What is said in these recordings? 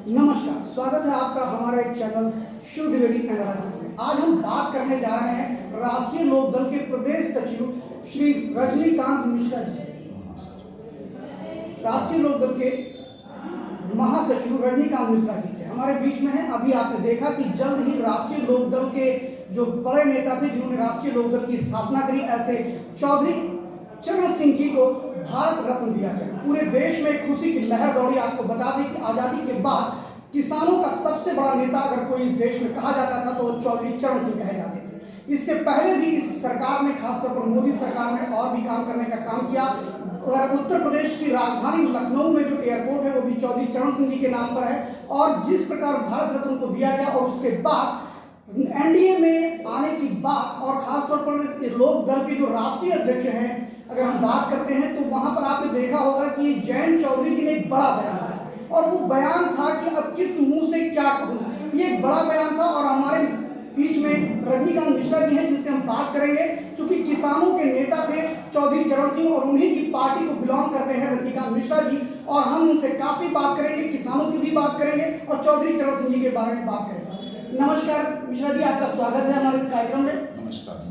नमस्कार, स्वागत है आपका हमारे चैनल शिव द्विवेदी एनालिसिस में। आज हम बात करने जा रहे हैं राष्ट्रीय लोकदल के प्रदेश सचिव श्री रजनीकांत मिश्रा जी से। राष्ट्रीय लोकदल के महासचिव रजनीकांत मिश्रा जी से हमारे बीच में है। अभी आपने देखा कि जल्द ही राष्ट्रीय लोकदल के जो बड़े नेता थे जिन्होंने राष्ट्रीय लोकदल की स्थापना करी, ऐसे चौधरी चरण सिंह जी को भारत रत्न दिया गया। पूरे देश में खुशी की लहर दौड़ी। आपको बता दें कि आज़ादी के बाद किसानों का सबसे बड़ा नेता अगर कोई इस देश में कहा जाता था तो वो चौधरी चरण सिंह कहे जाते थे। इससे पहले भी इस सरकार ने, खासतौर पर मोदी सरकार ने और भी काम करने का काम किया। और उत्तर प्रदेश की राजधानी लखनऊ में जो एयरपोर्ट है वो भी चौधरी चरण सिंह जी के नाम पर है। और जिस प्रकार भारत रत्न को दिया गया और उसके बाद एनडीए में आने की बात, और खासतौर पर लोक दल के जो राष्ट्रीय अध्यक्ष हैं अगर हम बात करते हैं तो वहां पर आपने देखा होगा कि जयंत चौधरी जी ने एक बड़ा बयान दिया और वो बयान था कि अब किस मुंह से क्या कहूं। ये एक बड़ा बयान था और हमारे बीच में रजनीकांत मिश्रा जी हैं जिनसे हम बात करेंगे, क्योंकि किसानों के नेता थे चौधरी चरण सिंह और उन्हीं की पार्टी को बिलोंग करते हैं रजनीकांत मिश्रा जी। और हम उनसे काफी बात करेंगे, किसानों की भी बात करेंगे और चौधरी चरण सिंह जी के बारे में बात करेंगे। नमस्कार मिश्रा जी, आपका स्वागत है हमारे इस कार्यक्रम में। नमस्कार।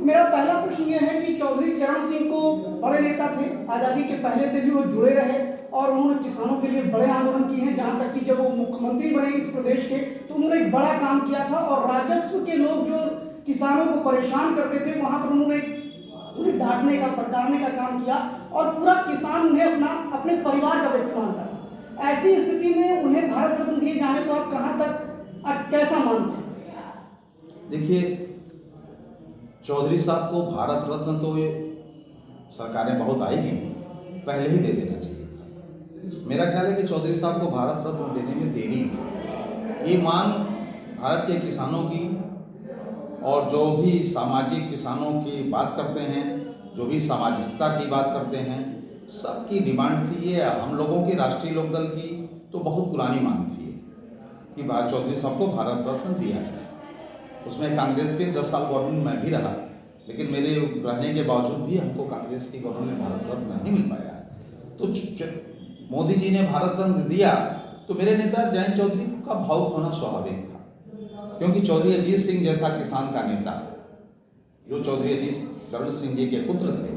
मेरा पहला प्रश्न ये है कि चौधरी चरण सिंह को बड़े नेता थे, आज़ादी के पहले से भी वो जुड़े रहे और उन्होंने किसानों के लिए बड़े आंदोलन किए हैं। जहाँ तक कि जब वो मुख्यमंत्री बने इस प्रदेश के तो उन्होंने एक बड़ा काम किया था और राजस्व के लोग जो किसानों को परेशान करते थे वहाँ पर उन्हें डांटने का, फटकारने का काम किया और पूरा किसान उन्हें अपने परिवार का व्यक्ति मानता था। ऐसी स्थिति में उन्हें भारत रत्न दिए जाने को आप कहाँ तक कैसा मानते हैं? देखिए, चौधरी साहब को भारत रत्न तो ये सरकारें बहुत आएगी, पहले ही दे देना चाहिए था। मेरा ख्याल है कि चौधरी साहब को भारत रत्न देने में देरी हुई। ये मांग भारत के किसानों की और जो भी सामाजिक किसानों की बात करते हैं, जो भी सामाजिकता की बात करते हैं, सबकी डिमांड थी। ये हम लोगों की राष्ट्रीय लोकदल की तो बहुत पुरानी मांग थी कि चौधरी साहब को भारत रत्न दिया जाए। उसमें कांग्रेस के 10 साल गवर्नमेंट में भी रहा, लेकिन मेरे रहने के बावजूद भी हमको कांग्रेस की गवर्नमेंट में भारत रत्न नहीं मिल पाया है। तो मोदी जी ने भारत रत्न दिया तो मेरे नेता जयंत चौधरी का भावुक होना स्वाभाविक था, क्योंकि चौधरी अजीत सिंह जैसा किसान का नेता, जो चौधरी अजीत चरण सिंह जी के पुत्र थे,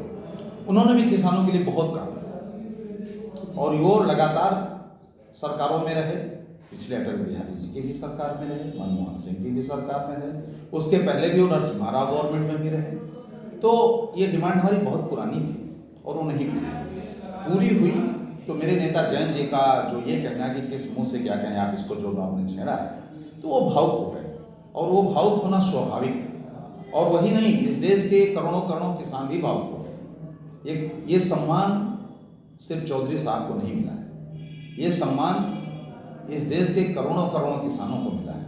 उन्होंने भी किसानों के लिए बहुत काम किया और वो लगातार सरकारों में रहे। पिछले अटल बिहारी जी की भी सरकार में रहे, मनमोहन सिंह की भी सरकार में रहे, उसके पहले भी वो नरसिम्हा राव गवर्नमेंट में भी रहे। तो ये डिमांड हमारी बहुत पुरानी थी और वो नहीं पूरी हुई। तो मेरे नेता जयंत जी का जो ये कहना है कि किस मुंह से क्या कहें आप, इसको जो आपने छेड़ा है, तो वो भावुक हो गए और वो भावुक होना स्वाभाविक था। और वही नहीं, इस देश के करोड़ों करोड़ों किसान भी भावुक हो गए। ये सम्मान सिर्फ चौधरी साहब को नहीं मिला है, ये सम्मान इस देश के करोड़ों करोड़ों किसानों को मिला है,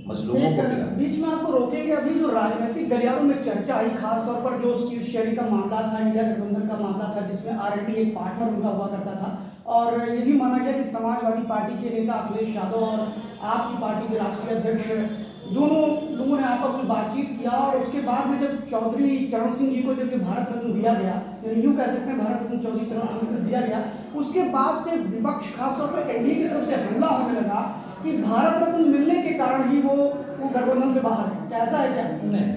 मजलूमों को मिला है। बीच में आपको रोकेंगे, अभी जो राजनीतिक गलियारों में चर्चा आई, खासतौर पर जो सीट शेयरिंग का मामला था, इंडिया गठबंधन का मामला था, जिसमें आरएलडी एक पार्टनर उनका हुआ करता था और ये भी माना गया कि समाजवादी पार्टी के नेता अखिलेश यादव और आपकी पार्टी के राष्ट्रीय अध्यक्ष दोनों लोगों ने आपस में बातचीत किया और उसके बाद में जब चौधरी चरण सिंह जी को जब भारत रत्न दिया गया, यूँ कह सकते हैं भारत रत्न चौधरी चरण सिंह जी को दिया गया, उसके बाद से विपक्ष खासतौर पर एनडीए की तरफ से हमला होने लगा कि भारत रत्न मिलने के कारण ही वो गठबंधन से बाहर गए। क्या ऐसा है क्या? नहीं,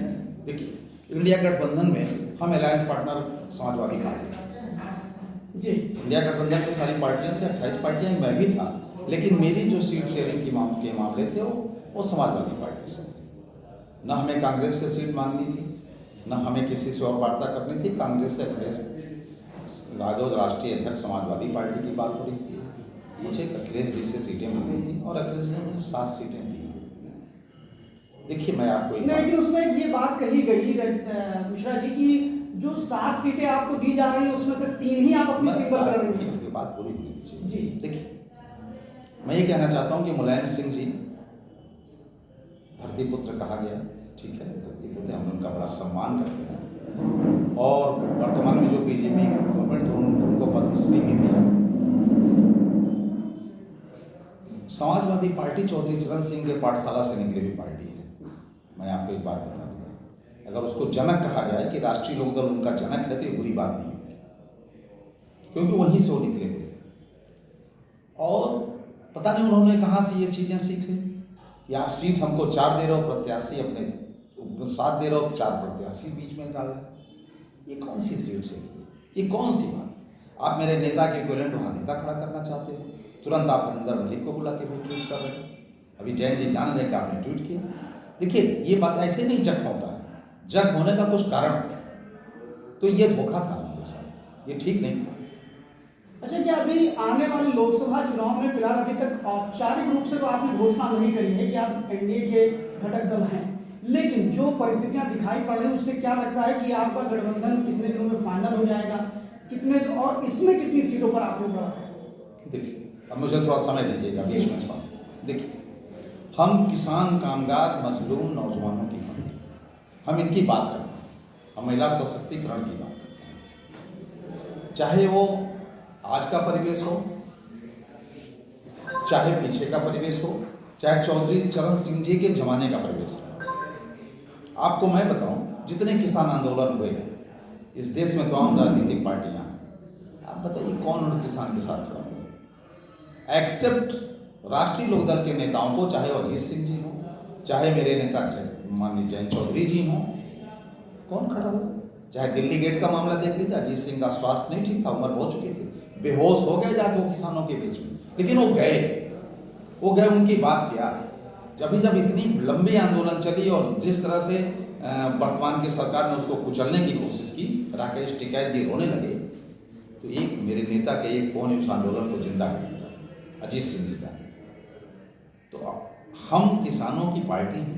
देखिए, इंडिया गठबंधन में हम अलायंस पार्टनर समाजवादी पार्टी जी, इंडिया गठबंधन में सारी पार्टियां थी, 28 पार्टियां, मैं भी था, लेकिन मेरी जो सीट शेयरिंग के मामले थे वो समाजवादी पार्टी से थे। न हमें कांग्रेस से सीट मांगनी थी, न हमें किसी से और वार्ता करनी थी। कांग्रेस से अखिलेश यादव राष्ट्रीय अध्यक्ष समाजवादी पार्टी की बात हो रही थी, मुझे अखिलेश जी से सीटें मिलनी थी और अखिलेश जी ने मुझे 7 सीटें दी। देखिए, मैं आपको लेकिन उसमें ये बात कही गई मिश्रा जी की जो 7 सीटें आपको दी जा रही है उसमें से 3 ही आप अपनी सिंबल कर रहे हैं। बात पूरी होनी दीजिए जी। देखिए, मैं ये कहना चाहता हूँ कि मुलायम सिंह जी धरती पुत्र कहा गया, ठीक है, धरती पुत्र, हम उनका बड़ा सम्मान करते हैं और वर्तमान में जो बीजेपी गवर्नमेंट थे उनको पद्मश्री भी दिया। समाजवादी पार्टी चौधरी चरण सिंह के पाठशाला से निकली हुई पार्टी है। मैं आपको एक बात बता दूँ, अगर उसको जनक कहा जाए कि राष्ट्रीय लोकदल उनका जनक है तो ये बुरी बात नहीं होगी, क्योंकि वहीं से वो निकले हुए। और पता नहीं उन्होंने कहाँ से ये चीज़ें सीख ली कि आप सीट हमको 4 दे रहे हो, प्रत्याशी अपने 7 दे रहे हो, 4 प्रत्याशी बीच में डाल रहे हो। ये कौन सी सीट से, ये कौन सी बात? आप मेरे नेता के इक्विवेलेंट वहाँ नेता खड़ा करना चाहते हो, तुरंत आप हरिंदर मलिक को बुला के भी ट्वीट कर रहे हो। अभी जैन जी जान रहे कि आपने ट्वीट किया। देखिए ये बात ऐसे नहीं जग होता है, जग होने का कुछ कारण है। तो ये धोखा था मेरे साथ, ये ठीक नहीं था। अच्छा, क्या अभी आने वाले लोकसभा चुनाव में फिलहाल अभी तक औपचारिक रूप से तो आपने घोषणा नहीं करी है कि आप एनडीए के घटक दल हैं, लेकिन जो परिस्थितियां दिखाई पड़ रही हैं उससे क्या लगता है कि आपका गठबंधन कितने दिनों में फाइनल हो जाएगा, कितने और इसमें कितनी सीटों पर आप लोग लड़ रहे हैं? देखिए अब मुझे थोड़ा समय दीजिएगा बीच में सवाल। देखिए हम किसान, कामगार, मजलूम, नौजवानों की बात, हम इनकी बात करते हैं, हम महिला सशक्तिकरण की बात करते हैं। चाहे वो आज का परिवेश हो, चाहे पीछे का परिवेश हो, चाहे चौधरी चरण सिंह जी के जमाने का परिवेश हो। आपको मैं बताऊं, जितने किसान आंदोलन हुए इस देश में, तमाम राजनीतिक पार्टियां हैं, आप बताइए कौन उन किसान के साथ खड़ा हुआ? एक्सेप्ट राष्ट्रीय लोकदल के नेताओं को, चाहे वो अजीत सिंह जी हो, चाहे मेरे नेता माननीय जयंत चौधरी जी हों, कौन खड़ा हुआ? चाहे दिल्ली गेट का मामला देख लीजिए, अजीत सिंह का स्वास्थ्य नहीं ठीक था, उम्र हो चुकी थी, बेहोश हो गए जाके वो किसानों के बीच में, लेकिन वो गए, उनकी बात किया। जब इतनी लंबी आंदोलन चली और जिस तरह से वर्तमान की सरकार ने उसको कुचलने की कोशिश की, राकेश टिकैत जी रोने लगे, तो एक मेरे नेता के एक फोन उस आंदोलन को जिंदा कर दिया, अजीत सिंह जी का। तो हम किसानों की पार्टी हैं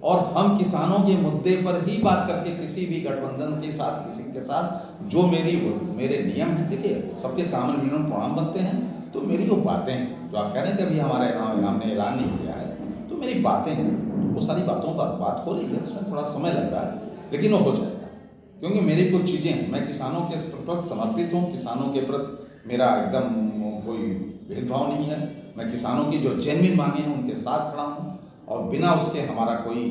और हम किसानों के मुद्दे पर ही बात करके किसी भी गठबंधन के साथ, किसी के साथ जो मेरे नियम हैं, देखिए सबके कॉमन मिनिमम प्रणाम बनते हैं, तो मेरी वो बातें हैं जो आप कह रहे हैं कि अभी हमने ऐलान नहीं किया है, तो मेरी बातें हैं, वो सारी बातों पर बात हो रही है, उसमें थोड़ा समय लग रहा है, लेकिन वो हो जाएगा, क्योंकि मेरी कुछ चीज़ें हैं, मैं किसानों के प्रति समर्पित हूँ, किसानों के प्रति मेरा एकदम कोई भेदभाव नहीं है, मैं किसानों की जो जेन्युइन मांगे हैं उनके साथ खड़ा हूँ, और बिना उसके हमारा कोई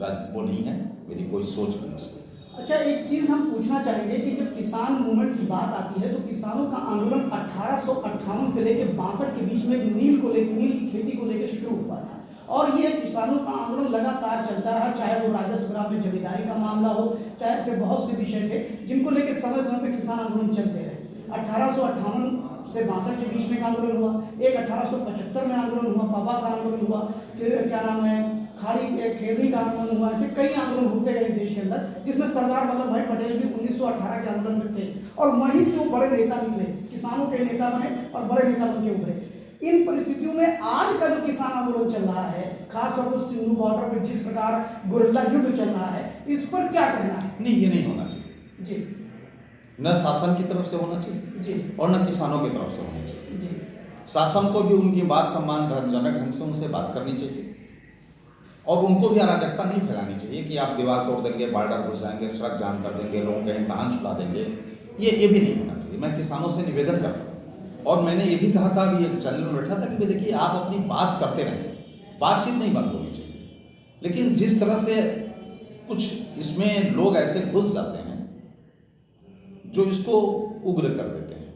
वो नहीं है, मेरी कोई सोच नहीं उसकी। अच्छा, एक चीज हम पूछना चाहेंगे कि जब किसान मूवमेंट की बात आती है तो किसानों का आंदोलन 1858 से लेकर 62 के बीच में नील की खेती को लेकर शुरू हुआ था, और ये किसानों का आंदोलन लगातार चलता रहा, चाहे वो राजस्व ग्राम में जमींदारी का मामला हो, चाहे ऐसे बहुत से विषय थे जिनको लेकर समय समय पर किसान आंदोलन चलते रहे। 1858 से 62 के बीच में एक आंदोलन हुआ, एक 1875 में आंदोलन हुआ, पापा का आंदोलन हुआ, फिर क्या नाम है खाड़ी खेरली का आंदोलन हुआ, ऐसे कई आंदोलन होते गए देश के अंदर, जिसमें सरदार वल्लभ भाई पटेल भी 1918 के आंदोलन में थे, और वहीं से वो बड़े नेता निकले, किसानों के नेता बने और बड़े नेता बन के उभरे। इन परिस्थितियों में आज का जो किसान आंदोलन चल रहा है, खासतौर पर सिंधु बॉर्डर पर जिस प्रकार गुरिल्ला युद्ध चल रहा है, इस पर क्या कहना है? नहीं, ये नहीं होना चाहिए जी, न शासन की तरफ से होना चाहिए जी, और न किसानों की तरफ से होना चाहिए। जी, शासन को भी उनकी बात सम्मानजनक ढंग से उनसे बात करनी चाहिए, और उनको भी अराजकता नहीं फैलानी चाहिए कि आप दीवार तोड़ देंगे, बॉर्डर घुस जाएंगे, सड़क जाम कर देंगे, लोगों का इम्तहान छुड़ा देंगे, ये भी नहीं होना चाहिए। मैं किसानों से निवेदन करता हूँ, और मैंने ये भी कहा था, अभी एक चैनल में बैठा था कि देखिए आप अपनी बात करते रहें, बातचीत नहीं बंद होनी चाहिए, लेकिन जिस तरह से कुछ इसमें लोग ऐसे घुस जाते हैं जो इसको उग्र कर देते हैं।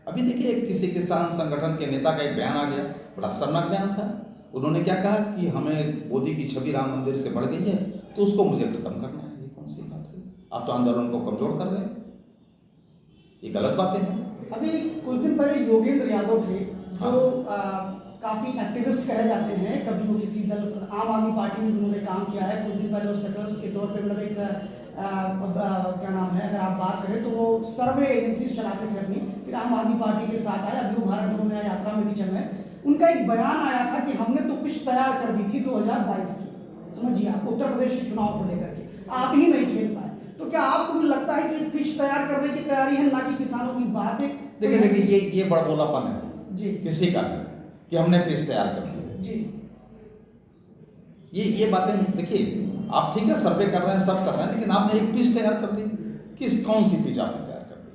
अभी देखिए किसी किसान संगठन के नेता का एक बयान आ गया, बड़ा शर्मनाक बयान था। उन्होंने क्या कहा कि हमें मोदी की छवि राम मंदिर से बढ़ गई है, तो उसको मुझे खत्म करना है। ये कौन सी बात है? आप तो आंदोलन को कमजोर कर रहे हैं, ये गलत बातें हैं। अभी कुछ दिन पहले योगेंद्र यादव थे जो काफी एक्टिविस्ट कहे जाते हैं, कभी वो किसी दल, आम आदमी पार्टी में उन्होंने काम किया है, कुछ दिन पहले वो सेटल्स के तौर पे मतलब एक क्या नाम है, अगर आप बात करें तो वो सर्वे एजेंसी चलाते थे अपनी, फिर आम आदमी पार्टी के साथ आए, अभी वो भारत जोड़ो न्याय यात्रा में भी चल रहे हैं। उनका एक बयान आया था कि हमने तो पिच तैयार कर दी थी 2022 की, समझिए आप, उत्तर प्रदेश के चुनाव को लेकर के आप ही नहीं खेल पाए, तो क्या आपको भी लगता है कि पिच तैयार करने की तैयारी है, ना कि किसानों की बात है? देखिए ये बड़बोलापन है जी, किसी का भी कि हमने पिच तैयार कर दी जी, ये बातें। देखिए आप ठीक है सर्वे कर रहे हैं, सब कर रहे हैं, लेकिन आपने एक पिच तैयार कर दी, कौन सी पिच आपने तैयार कर दी?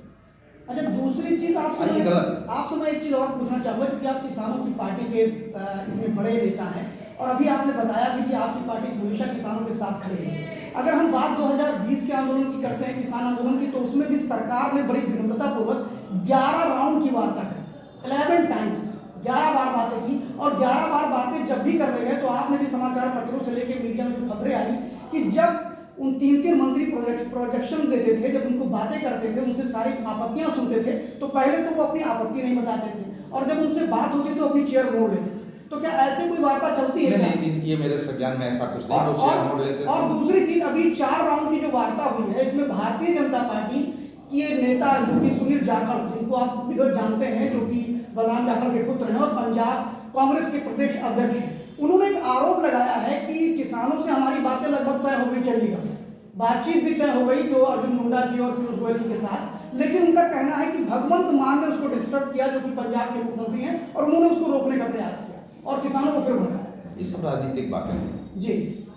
अच्छा, दूसरी चीज आपसे ये गलत। आपसे मैं एक चीज और पूछना चाहूंगा, क्योंकि आप किसानों की पार्टी के इतने बड़े नेता हैं, और अभी आपने बताया भी कि आपकी पार्टी हमेशा किसानों के साथ खड़ी है। अगर हम बात 2020 के आंदोलन की करते हैं, किसान आंदोलन की, तो उसमें भी सरकार ने बड़ी विनम्रतापूर्वक 11 राउंड की वार्ता करी, 11 टाइम्स 11 बार बातें की, और 11 बार बातें जब भी करने गए तो आपने भी समाचार पत्रों से लेकर मीडिया में जो खबरें आई कि जब उन 3 मंत्री प्रोजेक्शन देते थे, जब उनको बातें करते थे, उनसे सारी आपत्तियां सुनते थे, तो पहले तो वो अपनी आपत्ति नहीं बताते थे, और जब उनसे बात होती तो अपनी चेयर मोड़ लेते थे। तो क्या ऐसे कोई वार्ता चलती है? नहीं, ये मेरे संज्ञान में ऐसा कुछ नहीं, वो चेयर मोड़ लेते थे। और दूसरी चीज, अभी 4 राउंड की जो वार्ता हुई है, इसमें भारतीय जनता पार्टी के नेता जो कि सुनील जाखड़, जिनको आप इधर जानते हैं, जो कि बलराम जाखड़ के पुत्र हैं और पंजाब कांग्रेस के प्रदेश अध्यक्ष हैं, उन्होंने एक आरोप लगाया है कि किसानों से हमारी बातें लगभग तय हो गई, चंडीगढ़ बातचीत भी तय हो गई जो अर्जुन मुंडा जी और पीयूष गोयल जी के साथ, लेकिन उनका कहना है कि भगवंत मान ने उसको डिस्टर्ब किया, जो कि पंजाब के मुख्यमंत्री हैं, और उन्होंने उसको रोकने का प्रयास किया और किसानों को फिर भगाया। ये सब राजनीतिक बातें हैं जी,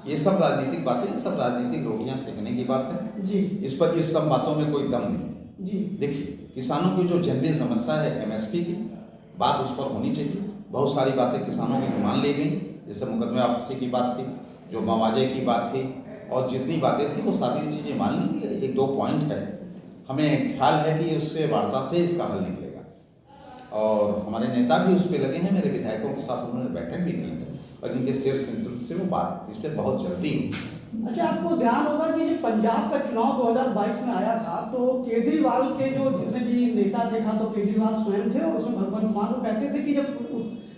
ये सब राजनीतिक बातें, ये सब राजनीतिक रोटियां सेकने की बात है जी, इस सब बातों में कोई दम नहीं है जी। देखिए, किसानों की जो जनरल समस्या है एमएसपी की बात, उस पर होनी चाहिए। बहुत सारी बातें किसानों की मान ली गई, जैसे मुकदमे वापसी की बात थी, जो मुआवजे की बात थी, और जितनी बातें थी वो सारी चीज़ें मान ली। 1-2 पॉइंट है, हमें ख्याल है कि उससे वार्ता से इसका हल निकलेगा, और हमारे नेता भी उस पर लगे हैं। मेरे विधायकों के साथ उन्होंने बैठक भी की है, और इनके शेर संतुष्ट से वो बात इस पर बहुत जल्दी हुई। अच्छा, आपको ध्यान होगा कि जब पंजाब का चुनाव 2022 में आया था, तो केजरीवाल के जो जितने भी नेता थे, खास तो केजरीवाल स्वयं थे, और उसमें भगवंत मान को कहते थे कि जब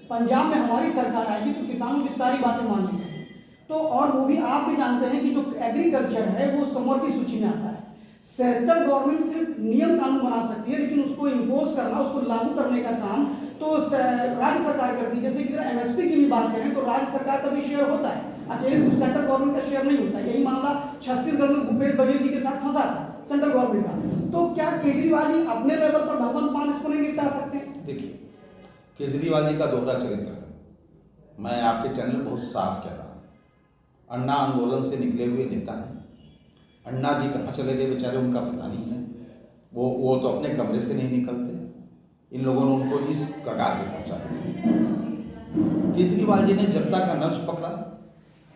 पंजाब में हमारी सरकार आएगी तो किसानों की सारी बातें मान ली जाएंगी। तो और वो भी आप भी जानते हैं कि जो एग्रीकल्चर है वो समूह की सूची में आता है। सेंट्रल गवर्नमेंट सिर्फ नियम कानून बना सकती है, लेकिन उसको इम्पोज करना, उसको लागू करने का काम तो राज्य सरकार करती है। जैसे कि एमएसपी की भी बात करें तो राज्य सरकार का भी शेयर होता है, अकेले सिर्फ सेंट्रल गवर्नमेंट का शेयर नहीं होता। यही मामला छत्तीसगढ़ में भूपेश बघेल जी के साथ फंसा था सेंट्रल गवर्नमेंट का। तो क्या केजरीवाल जी अपने लेवल पर भगवंत मान इसको नहीं निपटा सकते? देखिए, केजरीवाल जी का दोहरा चरित्र है। मैं आपके चैनल बहुत साफ कह रहा हूँ, अन्ना आंदोलन से निकले हुए नेता हैं। अन्ना जी कहाँ चले गए बेचारे, उनका पता नहीं है। वो तो अपने कमरे से नहीं निकलते। इन लोगों ने उनको इस कगार पे पहुंचा दिया। केजरीवाल जी ने जनता का नब्ज पकड़ा,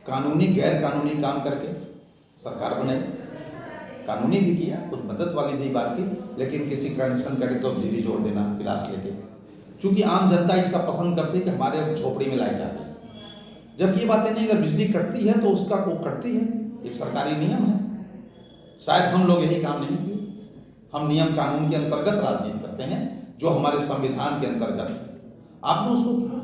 कानूनी गैर कानूनी काम करके सरकार बनाई, कानूनी भी किया, कुछ मदद वाली भी बात की, लेकिन किसी कनेक्शन करे तो बिजली जोड़ देना गिलास लेके, चूंकि आम जनता ये सब पसंद करती है कि हमारे झोपड़ी में लाइट आ गई। जब ये बातें नहीं, अगर बिजली कटती है तो उसका वो कटती है, एक सरकारी नियम है। शायद हम लोग यही काम नहीं किए। हम नियम कानून के अंतर्गत राजनीति करते हैं, जो हमारे संविधान के अंतर्गत है। आपने उसको किया।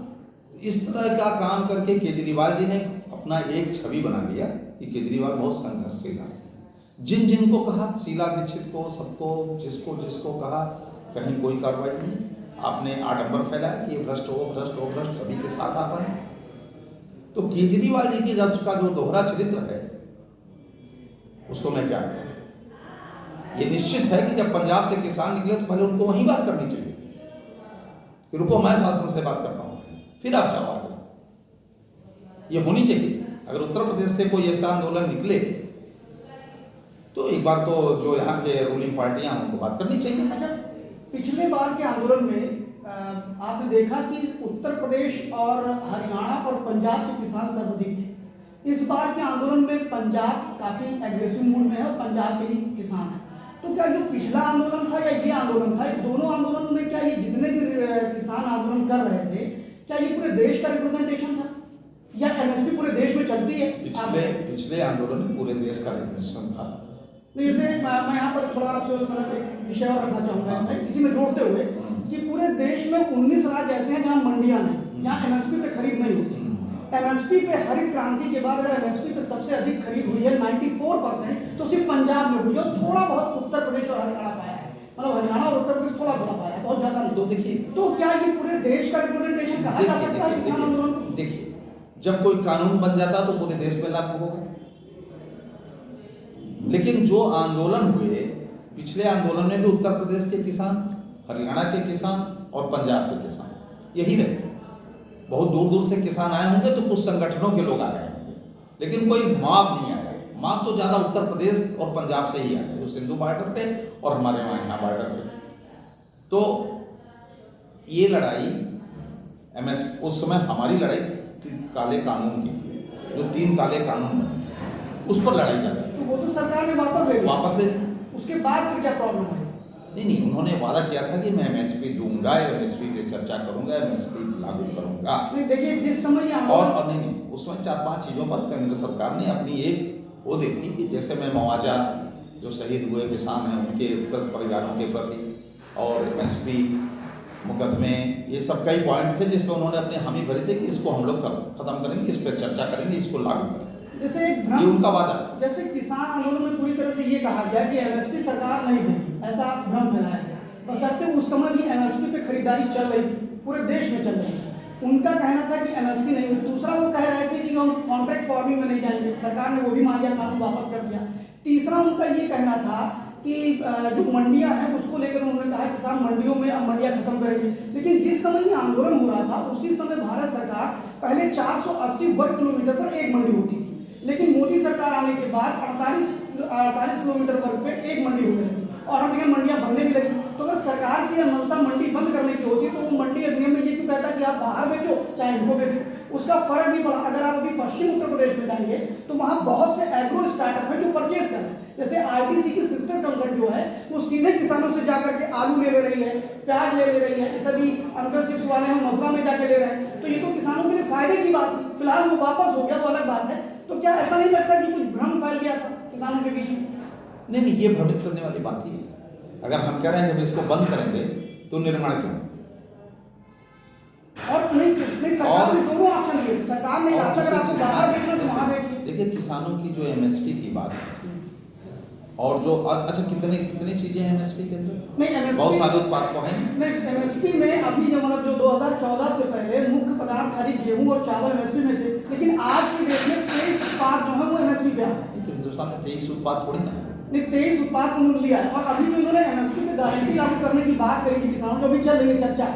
इस तरह का काम करके केजरीवाल जी ने अपना एक छवि बना लिया कि केजरीवाल बहुत संघर्षशील है। जिन को कहा, शीला दीक्षित को, सबको, जिसको कहा, कहीं कोई कार्रवाई नहीं। आपने आडंबर फैलाया कि ये भ्रष्ट हो, सभी के साथ आता है। तो केजरीवाल जी की जब का जो दोहरा चरित्र है, उसको मैं क्या बताऊं। ये निश्चित है कि जब पंजाब से किसान निकले तो पहले उनको वहीं बात करनी चाहिए थी कि रुको, मैं शासन से बात करता हूं, फिर आप जाओ आगे। ये होनी चाहिए। अगर उत्तर प्रदेश से कोई ऐसा आंदोलन निकले तो एक बार तो जो यहाँ के रूलिंग पार्टियां हैं उनको बात करनी चाहिए। अच्छा, पिछले बार के आंदोलन में आपने देखा कि उत्तर प्रदेश और हरियाणा और पंजाब के किसान सर्वाधिक थे। इस बार के आंदोलन में पंजाब काफी एग्रेसिव मूड में है और पंजाब के ही किसान हैं। तो क्या जो पिछला आंदोलन था या ये आंदोलन था, दोनों आंदोलन में क्या ये जितने भी किसान आंदोलन कर रहे थे, क्या ये पूरे देश का रिप्रेजेंटेशन था या एमएसपी पूरे देश में चलती है? पिछले आंदोलन में पूरे देश का रिप्रेजेंटेशन था। जैसे मैं यहाँ पर थोड़ा आपसे मतलब एक विषय और रखना चाहूँगा इसमें, इसी में जोड़ते हुए कि पूरे देश में 19 राज्य ऐसे हैं जहाँ मंडियाँ नहीं, जहाँ एमएसपी पे खरीद नहीं होती। एमएसपी पे हरित क्रांति के बाद अगर एमएसपी पे सबसे अधिक खरीद हुई है 94%, तो सिर्फ पंजाब में हुई है। थोड़ा बहुत उत्तर प्रदेश और हरियाणा पाया है, मतलब हरियाणा और उत्तर प्रदेश थोड़ा पाया है, बहुत ज्यादा नहीं। तो देखिए, तो क्या ये पूरे देश का रिप्रेजेंटेशन कहा जा सकता है किसान आंदोलन को? देखिए, जब कोई कानून बन जाता तो पूरे देश में लागू होगा। लेकिन जो आंदोलन हुए, पिछले आंदोलन में भी उत्तर प्रदेश के किसान, हरियाणा के किसान और पंजाब के किसान यही रहे। बहुत दूर दूर से किसान आए होंगे, तो कुछ संगठनों के लोग आ गए होंगे, लेकिन कोई मॉब नहीं आया। मॉब तो ज़्यादा उत्तर प्रदेश और पंजाब से ही आया, जो सिंधु बॉर्डर पे और हमारे यहाँ बॉर्डर पे। तो ये लड़ाई उस समय हमारी लड़ाई काले कानून की थी, जो 3 काले कानून बने थे, उस पर लड़ाई जा रही थी। तो वो तो सरकार ने वापस ले ली। उसके बाद फिर क्या प्रॉब्लम है? नहीं, उन्होंने वादा किया था कि मैं एमएसपी दूंगा, एमएसपी पे चर्चा करूंगा, एमएसपी लागू करूंगा। नहीं देखिए, जिस समय ये और नहीं, उसमें 4-5 चीज़ों पर केंद्र सरकार ने अपनी एक वो देखी कि जैसे मैं मुआवजा जो शहीद हुए किसान हैं उनके परिवारों के प्रति, और एमएसपी मुकदमे, ये सब कई पॉइंट थे जिस पर उन्होंने अपने हामी भरे थे कि इसको हम लोग खत्म करेंगे, इस पर चर्चा करेंगे, इसको लागू करेंगे। जैसे ये उनका वादा था। जैसे किसान आंदोलन में पूरी तरह से ये कहा गया कि एमएसपी सरकार नहीं देगी, ऐसा भ्रम फैलाया गया। बशर्ते उस समय भी एमएसपी पे खरीदारी चल रही थी, पूरे देश में चल रही थी। उनका कहना था कि एमएसपी नहीं हुई। दूसरा वो कह रहे थे कि हम कॉन्ट्रैक्ट फार्मिंग में नहीं जाएंगे, सरकार ने वो भी मान लिया, कानून वापस कर दिया। तीसरा उनका ये कहना था कि जो मंडियां हैं उसको लेकर उन्होंने कहा किसान मंडियों में अब मंडियां खत्म करेंगे। लेकिन जिस समय ये आंदोलन हो रहा था उसी समय भारत सरकार पहले 480 वर्ग किलोमीटर पर एक मंडी होती थी, लेकिन मोदी सरकार आने के बाद 48 किलोमीटर वर्ग पे एक मंडी होने लगी और हर जगह मंडियां बनने भी लगी। तो अगर सरकार की मंशा मंडी बंद करने की होती तो वो मंडी अधिनियम में ये क्यों कहता कि आप बाहर बेचो चाहे इनको बेचो? उसका फर्क भी पड़ा। अगर आप अभी पश्चिम उत्तर प्रदेश में जाएंगे तो वहाँ बहुत से एग्रो स्टार्टअप हैं जो परचेज कर रहे हैं। जैसे आईटीसी की सिस्टर कंसर्न जो है वो सीधे किसानों से जाकर के आलू ले रही है, प्याज ले रही है, सभी अंकल चिप्स वाले हैं मथुरा में जाके ले रहे हैं। तो ये तो किसानों के लिए फायदे की बात थी। फिलहाल वो वापस हो गया, वो अलग बात है। तो क्या ऐसा नहीं लगता कि कुछ भ्रम फैल गया था किसानों के बीच में? नहीं, ये भ्रमित करने वाली बात ही है। अगर हम कह रहे हैं कि इसको बंद करेंगे तो निर्माण क्यों? और नहीं सरकार ने दोनों ऑप्शन दिए। सरकार ने कहा अगर आपको बाहर बेचना तो वहां बेचिए। देखिए, किसानों की जो एमएसपी की बात है और जो अच्छा कितनी चीजें हैं एमएसपी के अंदर? नहीं, एमएसपी बहुत सारे उत्पाद तो हैं नहीं। एमएसपी में अभी जो मतलब जो 2014 से पहले मुख्य पदार्थ खाली गेहूं और चावल एमएसपी में थे, लेकिन आज की डेट में 23 उत्पाद जो है वो एमएसपी पे आते हैं। तो हिंदुस्तान में 23 उत्पाद थोड़ी ना है। नहीं, 23 उत्पाद उन्होंने लिया है। और अभी जो इन्होंने एमएसपी पे गारंटी लागू करने की बात करी थी किसानों, जो अभी चल रही है चर्चा,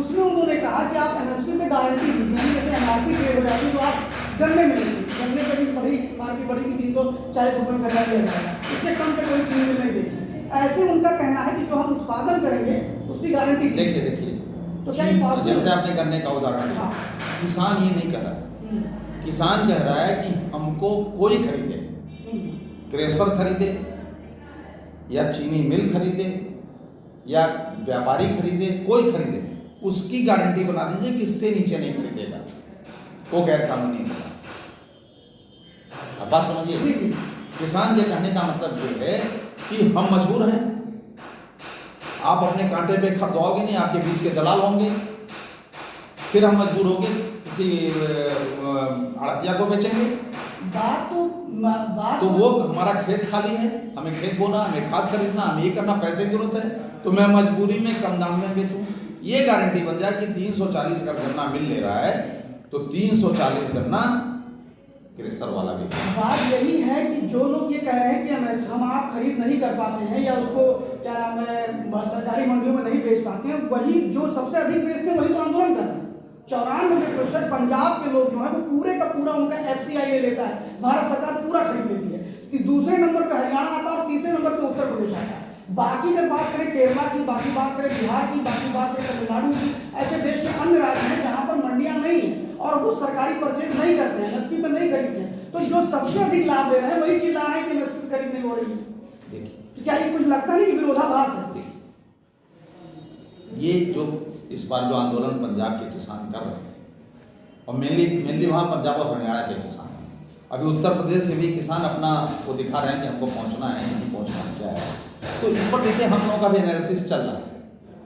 उसमें उन्होंने कहा कि आप एमएसपी पे गारंटी दीजिए, यानी जैसे एमआरपी ट्रेड हो जाती है जो आप गन्ने में लेंगे, गन्ने पे भी बड़ी एमआरपी बढ़ेगी 340 रुपये में गन्ना दिया जाएगा, उससे कम पे कोई चीज नहीं देगी। ऐसे उनका कहना है कि जो हम उत्पादन करेंगे उसकी गारंटी देखिए तो क्या ये पॉसिबल? जैसे आपने गन्ने का उदाहरण दिया, किसान ये नहीं कह रहा है। किसान कह रहा है कि हमको कोई खरीदे, क्रेशर खरीदे या चीनी मिल खरीदे या व्यापारी खरीदे, कोई खरीदे, उसकी गारंटी बना दीजिए कि इससे नीचे नहीं खरीदेगा, वो गैर कानूनी होगा। अब बात समझिए, किसान के कहने का मतलब ये है कि हम मजबूर हैं, आप अपने कांटे पे खरीदवाओगे नहीं, आपके बीच के दलाल होंगे, फिर हम मजबूर होंगे किसी आड़तिया को बेचेंगे। बात तो वो हमारा खेत खाली है, हमें खेत बोना, हमें खाद खरीदना, हमें ये करना, पैसे की जरूरत है, तो मैं मजबूरी में कम दाम में बेचूं। ये गारंटी बन जाए कि 340 का गन्ना मिल ले रहा है तो 340 गन्ना क्रेशर वाला भी। बात यही है कि जो लोग ये कह रहे हैं कि हम आप खरीद नहीं कर पाते हैं या उसको क्या नाम है सरकारी मंडियों में नहीं बेच पाते हैं, वही जो सबसे अधिक बेचते हैं वही तो आंदोलन कर रहे हैं। 94% पंजाब के लोग जो है वो पूरे का पूरा उनका FCI ले लेता है, भारत सरकार पूरा खरीद लेती है। दूसरे नंबर पर हरियाणा आता है और तीसरे नंबर पर उत्तर प्रदेश आता है। बाकी अगर बात करें केरला की, बाकी बात करें बिहार की, बाकी बात करें तमिलनाडु की, ऐसे देश के अन्य राज्य हैं जहाँ पर मंडियाँ नहीं है और वो सरकारी परचेज नहीं करते हैं, एमएसपी पर नहीं खरीदते हैं। तो जो सबसे अधिक लाभ ले रहे हैं वही चिल्ला रहे हैं कि एमएसपी खरीद नहीं हो रही है। देखिए, तो क्या ये कुछ लगता नहीं कि विरोधाभास है? ये जो इस बार जो आंदोलन पंजाब के किसान कर रहे हैं और मेनली वहाँ पंजाब और हरियाणा के किसान, अभी उत्तर प्रदेश से भी किसान अपना वो दिखा रहे हैं कि हमको पहुँचना है, नहीं पहुँचना है, क्या है। तो इस पर देखिए हम लोगों का भी एनालिसिस चल रहा है,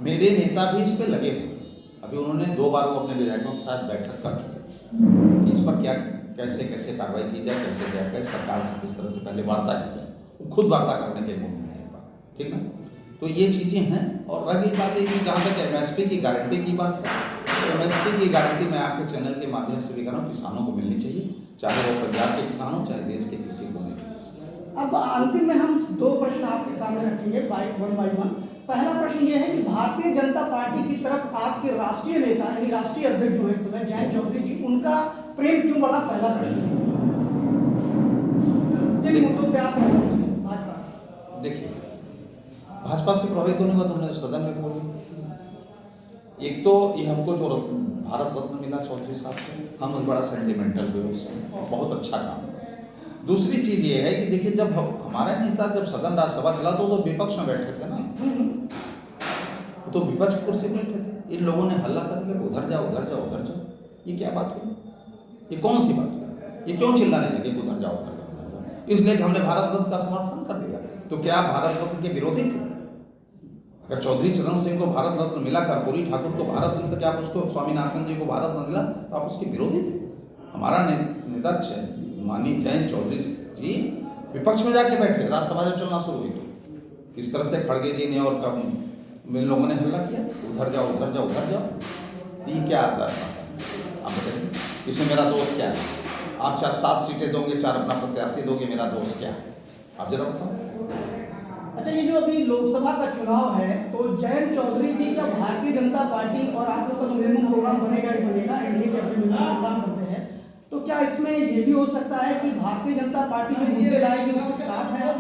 मेरे नेता भी इस पर लगे हुए हैं। अभी उन्होंने 2 बार वो अपने विधायकों के साथ बैठक कर चुके, इस पर क्या कैसे कार्रवाई की जाए, कैसे क्या करें, सरकार से किस तरह से पहले वार्ता की जाए, खुद वार्ता करने के मूड में है, ठीक है। तो ये चीज़ें हैं। और रही बात है कि जहाँ तक एमएसपी की गारंटी की बात है, तो एमएसपी की गारंटी मैं आपके चैनल के माध्यम से भी कर रहा हूँ, किसानों को मिलनी चाहिए, चाहे वो पंजाब के किसान हो चाहे देश के किसी कोने के किसान। अब अंतिम में हम 2 प्रश्न आपके सामने रखेंगे वन बाय वन। पहला प्रश्न ये है कि भारतीय जनता पार्टी की तरफ आपके राष्ट्रीय नेता यानी राष्ट्रीय अध्यक्ष जो है इस समय जयंत चौधरी जी, उनका प्रेम क्यों बढ़ा? पहला प्रश्न। देखिए, भाजपा से प्रभावित होने का तो हमने सदन में बोला। एक तो ये हमको जो भारत रत्न मिला चौधरी साहब को, हम बड़ा सेंटिमेंटल भी उससे बहुत अच्छा काम। दूसरी चीज ये है कि देखिए, जब हमारा नेता जब सदन राज्यसभा चला तो विपक्ष में बैठे थे ना, तो विपक्ष की कुर्सी में बैठे थे, इन लोगों ने हल्ला करने लगे उधर जाओ उधर जाओ उधर जाओ। ये क्या बात हुई? ये कौन सी बात हुई? ये क्यों चिल्लाने लगे उधर जाओ उधर जाओ उधर जाओ? इसलिए कि हमने भारत रत्न का समर्थन कर दिया। तो क्या आप भारत रत्न के विरोधी थे? अगर चौधरी चरण सिंह को भारत रत्न मिला, कर्पूरी ठाकुर को भारत रत्न, तो क्या आप उसको, स्वामीनाथन जी को भारत रत्न मिला तो आप उसके विरोधी थे? हमारा नेता माननीय जयंत चौधरी जी विपक्ष में जाके बैठे, राज्यसभा जब चलना शुरू हुई तो किस तरह से खड़गे जी ने और कब इन लोगों ने हल्ला किया उधर जाओ उधर जाओ उधर जाओ। ये क्या आता है? आप बताइए, इसमें मेरा दोस्त क्या है? आप 7 सीटें दोगे, 4 अपना प्रत्याशी दोगे, मेरा दोस्त क्या है? आप जरा बताओ। अच्छा, ये जो अभी लोकसभा का चुनाव है तो जयंत चौधरी जी का भारतीय जनता पार्टी और आप लोग का तो मिनिमम प्रोग्राम बनेगा ही बनेगा, एनडीए के अपने मिनिमम प्रोग्राम करते हैं, तो क्या इसमें ये भी हो सकता है कि भारतीय जनता पार्टी जो मुद्दे लाएगी उसके साथ है?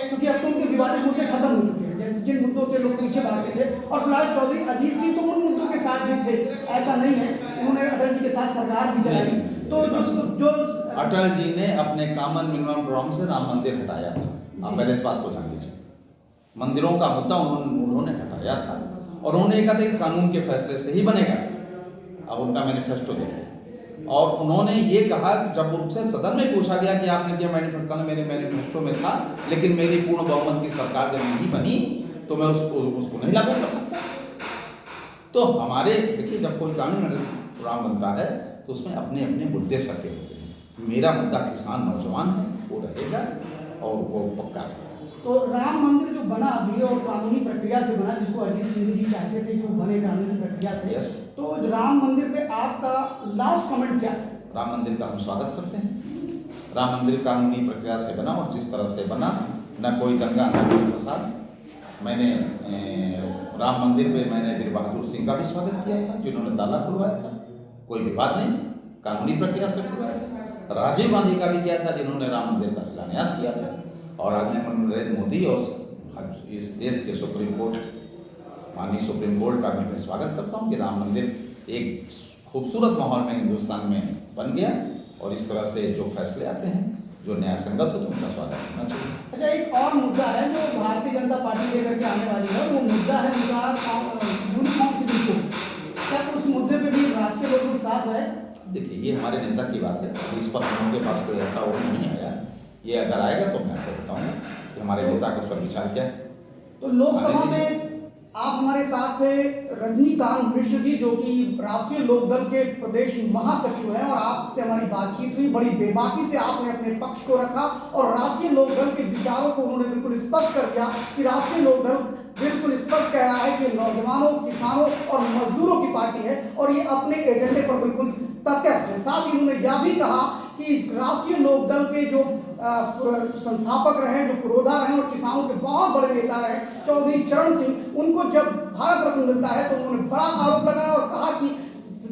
क्योंकि अब तो उनके विवादित मुद्दे खत्म हो चुके हैं, जैसे जिन मुद्दों से लोग पीछे भागते थे, और फिलहाल चौधरी अजीत सिंह तो उन मुद्दों के साथ भी थे, ऐसा नहीं है, उन्होंने अटल जी के साथ सरकार भी चलाई। तो जो अटल जी ने अपने कॉमन मिनिमम प्रोग्राम से राम मंदिर हटाया था, आप पहले इस बात को जान लीजिए। मंदिरों का मुद्दा उन्होंने हटाया था और उन्होंने कहा था कि कानून के फैसले से ही बनेगा। अब उनका मैनिफेस्टो देखिए, और उन्होंने ये कहा जब उनसे सदन में पूछा गया कि आपने क्या मैनिफेस्टो, मेरे मैनिफेस्टो में था, लेकिन मेरी पूर्ण बहुमत की सरकार जब नहीं बनी तो मैं उसको नहीं लागू कर सकता। तो हमारे देखिए, जब कोई कानून प्रोग्राम बनता है तो उसमें अपने अपने मुद्दे सके होते हैं। मेरा मुद्दा किसान नौजवान है, वो रहेगा और वो पक्का है। तो राम मंदिर जो बना अभी और कानूनी प्रक्रिया से बना, जिसको अजीत सिंह जी चाहते थे कि वो बने कानूनी प्रक्रिया से, Yes. तो राम मंदिर पे आपका लास्ट कमेंट क्या है? राम मंदिर का हम स्वागत करते हैं। राम मंदिर कानूनी प्रक्रिया से बना और जिस तरह से बना, न कोई दंगा न कोई फसाद। मैंने राम मंदिर पे मैंने वीर बहादुर सिंह का भी स्वागत किया था, जिन्होंने ताला खुलवाया था, कोई विवाद नहीं, कानूनी प्रक्रिया से खुलवाया था। राजीव गांधी का भी किया था, जिन्होंने राम मंदिर का शिलान्यास किया था। और आज नरेंद्र मोदी और इस देश के सुप्रीम कोर्ट, माननीय सुप्रीम कोर्ट का भी मैं स्वागत करता हूँ कि राम मंदिर एक खूबसूरत माहौल में हिंदुस्तान में बन गया, और इस तरह से जो फैसले आते हैं जो न्याय संगत हो तो उनका स्वागत करना चाहिए। अच्छा, एक और मुद्दा है जो भारतीय जनता पार्टी लेकर के आने वाली है, वो मुद्दा है उनका यूनिफॉर्म सिविल कोड। क्या उस मुद्दे पे भी राष्ट्रीय लोग साथ रहे? देखिए, ये हमारे नेता की बात है, इस पर हम लोगों के पास कोई ऐसा वो नहीं आया। ये अगर आएगा तो मैं आपको बताऊंगा कि हमारे नेता का उस पर विचार क्या है। तो लोकसभा में आप हमारे साथ थे रजनीकांत मिश्र जी, जो कि राष्ट्रीय लोकदल के प्रदेश महासचिव हैं, और आपसे हमारी बातचीत हुई, बड़ी बेबाकी से आपने अपने पक्ष को रखा और राष्ट्रीय लोकदल के विचारों को उन्होंने बिल्कुल स्पष्ट कर दिया कि राष्ट्रीय लोकदल बिल्कुल स्पष्ट कह रहा है कि नौजवानों, किसानों और मजदूरों की पार्टी है और ये अपने एजेंडे पर बिल्कुल तटस्थ है। साथ ही उन्होंने यह भी कहा कि राष्ट्रीय लोकदल के जो संस्थापक रहे, जो पुरोधा रहे और किसानों के बहुत बड़े नेता रहे चौधरी चरण सिंह, उनको जब भारत रत्न मिलता है तो उन्होंने बड़ा आरोप लगाया और कहा कि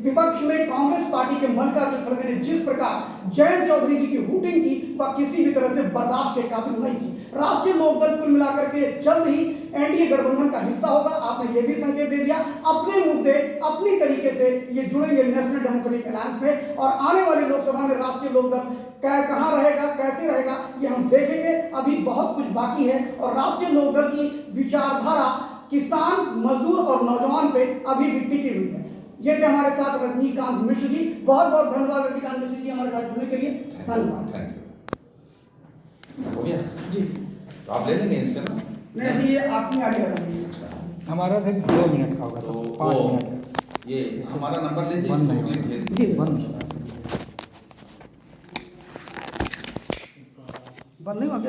विपक्ष में कांग्रेस पार्टी के मल्लिकार्जुन खड़गे ने जिस प्रकार जयंत चौधरी जी की हुटिंग की वह किसी भी तरह से बर्दाश्त के काबिल नहीं थी। राष्ट्रीय लोकदल कुल मिलाकर के जल्द ही एनडीए गठबंधन का हिस्सा होगा, आपने ये भी संकेत दे दिया। अपने मुद्दे अपनी तरीके से ये जुड़ेंगे नेशनल डेमोक्रेटिक अलायंस में, और आने वाली लोकसभा में राष्ट्रीय लोकदल कहाँ रहेगा, कैसे रहेगा, ये हम देखेंगे। अभी बहुत कुछ बाकी है और राष्ट्रीय लोकदल की विचारधारा किसान, मजदूर और नौजवान पे अभी भी टिकी हुई है। ये थे हमारे साथ रजनीकांत मिश्र जी। बहुत बहुत धन्यवाद रजनीकांत मिश्र जी हमारे साथ जुड़ने के लिए। धन्यवाद। Thank you. हो गया जी, तो आप ले लेंगे इनसे ना? नहीं, अभी ये आपने आगे लगा दिया। अच्छा, हमारा फिर 2 मिनट का होगा, तो 5 मिनट। ये हमारा नंबर लीजिए, बंद इसको नहीं भेज होगा। दीजिए। जी, बंद बंद नहीं हुआ क्या?